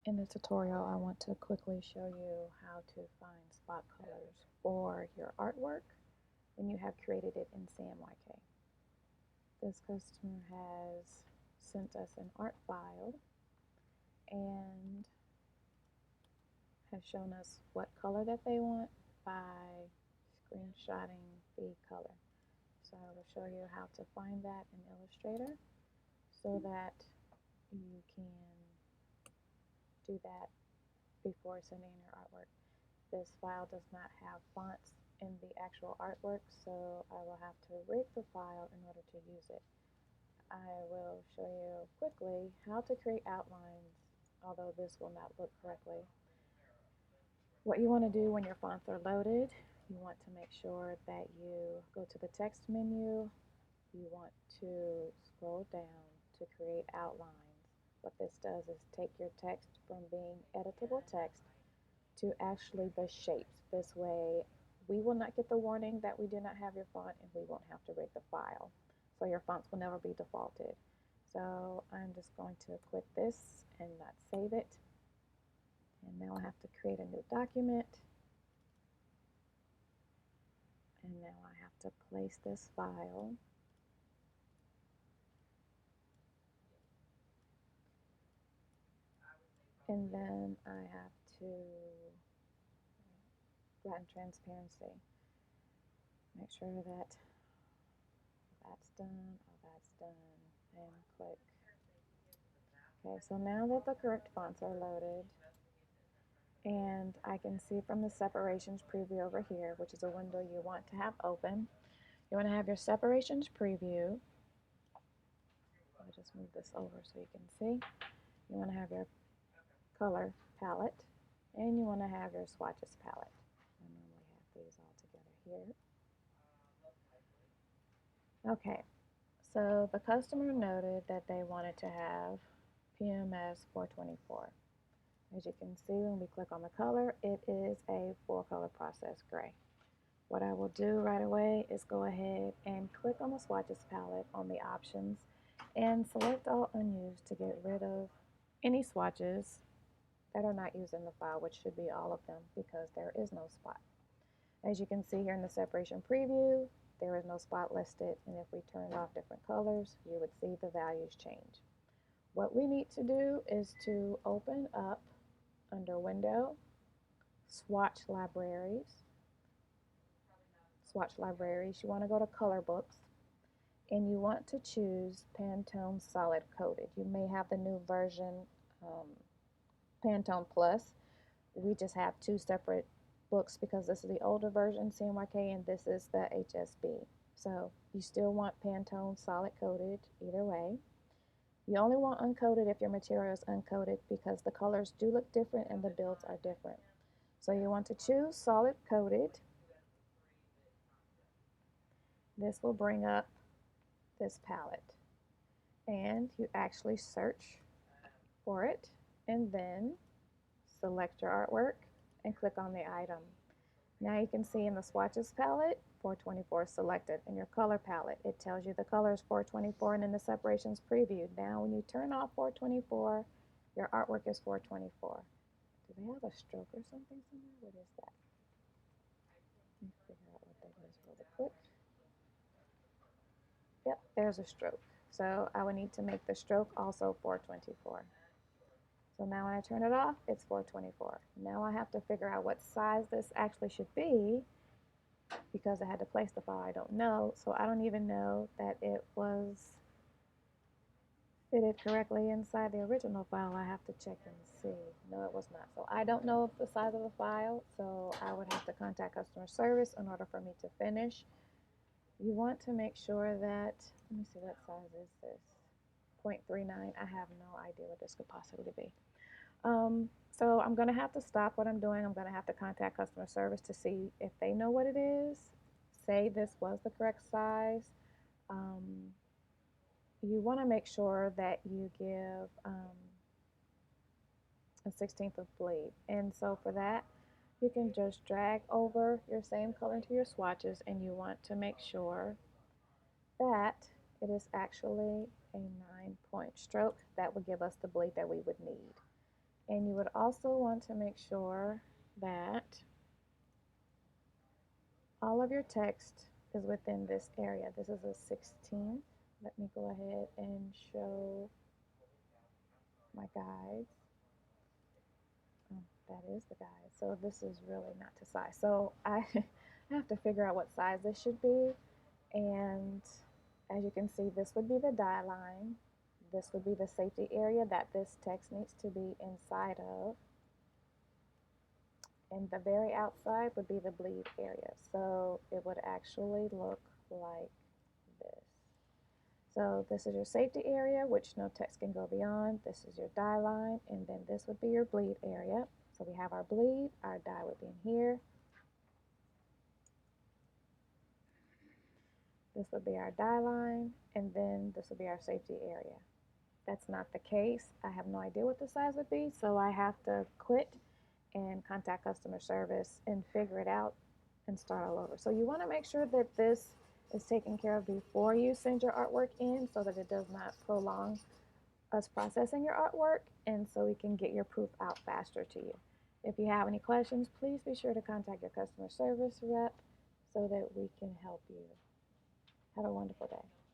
In the tutorial, I want to quickly show you how to find spot colors for your artwork when you have created it in CMYK. This customer has sent us an art file and has shown us what color that they want by screenshotting the color. So I will show you how to find that in Illustrator so that you can do that before sending your artwork. This file does not have fonts in the actual artwork, so I will have to rig the file in order to use it. I will show you quickly how to create outlines, although this will not look correctly. What you want to do when your fonts are loaded, you want to make sure that you go to the text menu. You want to scroll down to create outlines. What this does is take your text from being editable text to actually the shapes. This way, we will not get the warning that we did not have your font and we won't have to rig the file. So your fonts will never be defaulted. So I'm just going to quit this and not save it. And now I have to create a new document. And now I have to place this file. And then I have to flatten transparency. Make sure that that's done, that's done, and click. Okay, so now that the correct fonts are loaded, and I can see from the separations preview over here, which is a window you want to have open, you want to have your separations preview. I'll just move this over so you can see. You want to have your color palette, and you want to have your swatches palette. I normally have these all together here. Okay, so the customer noted that they wanted to have PMS 424. As you can see, when we click on the color, it is a full color process gray. What I will do right away is go ahead and click on the swatches palette on the options and select all unused to get rid of any swatches that are not used in the file, which should be all of them because there is no spot. As you can see here in the separation preview, there is no spot listed, and if we turned off different colors, you would see the values change. What we need to do is to open up under Window, Swatch Libraries. Swatch Libraries, you want to go to Color Books, and you want to choose Pantone Solid Coated. You may have the new version, Pantone Plus. We just have two separate books because this is the older version, CMYK, and this is the HSB. So you still want Pantone Solid Coated either way. You only want uncoated if your material is uncoated because the colors do look different and the builds are different. So you want to choose Solid Coated. This will bring up this palette. And you actually search for it and then select your artwork and click on the item. Now you can see in the swatches palette, 424 is selected. In your color palette, it tells you the color is 424, and in the separations preview. Now when you turn off 424, your artwork is 424. Do they have a stroke or something somewhere? What is that? Let me figure out what that is really quick. Yep, there's a stroke. So I would need to make the stroke also 424. So now when I turn it off, it's 424. Now I have to figure out what size this actually should be because I had to place the file. I don't know, so I don't even know that it was fitted correctly inside the original file. I have to check and see. No, it was not. So I don't know the size of the file, so I would have to contact customer service in order for me to finish. You want to make sure that, let me see, what size is this? 0.39. I have no idea what this could possibly be. So I'm going to have to stop what I'm doing. I'm going to have to contact customer service to see if they know what it is. Say this was the correct size. You want to make sure that you give a 1/16 of bleed. And so for that, you can just drag over your same color into your swatches, and you want to make sure that it is actually a 9-point stroke. That would give us the bleed that we would need. And you would also want to make sure that all of your text is within this area. This is a 16. Let me go ahead and show my guides. That is the guide. So this is really not to size. So I have to figure out what size this should be. And as you can see, this would be the die line. This would be the safety area that this text needs to be inside of. And the very outside would be the bleed area. So it would actually look like this. So this is your safety area, which no text can go beyond. This is your die line, and then this would be your bleed area. So we have our bleed, our die would be in here. This would be our die line, and then this would be our safety area. That's not the case. I have no idea what the size would be, so I have to quit and contact customer service and figure it out and start all over. So you want to make sure that this is taken care of before you send your artwork in so that it does not prolong us processing your artwork, and so we can get your proof out faster to you. If you have any questions, please be sure to contact your customer service rep so that we can help you. Have a wonderful day.